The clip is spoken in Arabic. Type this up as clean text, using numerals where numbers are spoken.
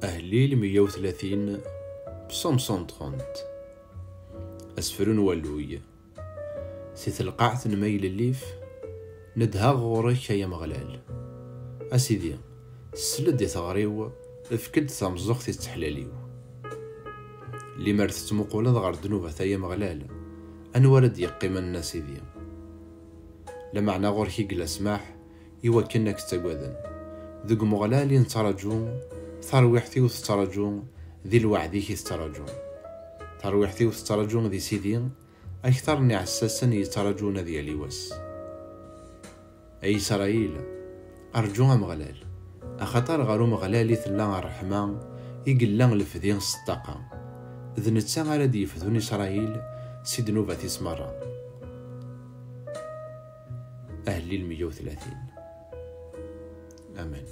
أهليل 130 بصوم 130 أسفرون والوية سي تلقعت نميل الليف ندها غورك يا مغلال أسيدي سلد ثغريو افكد تمزوختي تحلاليو اللي مرثت مقولة غير دنوبة يا مغلال أنورد يقيم الناس دي لمعنى غوركي قلا سماح يوكنك تقوذن ذق مغلالي نترجون ثرويحتي وتترجون ذي الوعديك يترجون ثرويحتي وتترجون ذي سيدين أكثرني عساسا يترجون ذي اليواس أي إسرائيل أرجوها مغلال أخطر غارو مغلالي ثلا الرحمن يقلان لفذين صدقا ذ نتسا غالا دي يفذون إسرائيل سيدنوبة تسمرا. أهلي 130. آمين.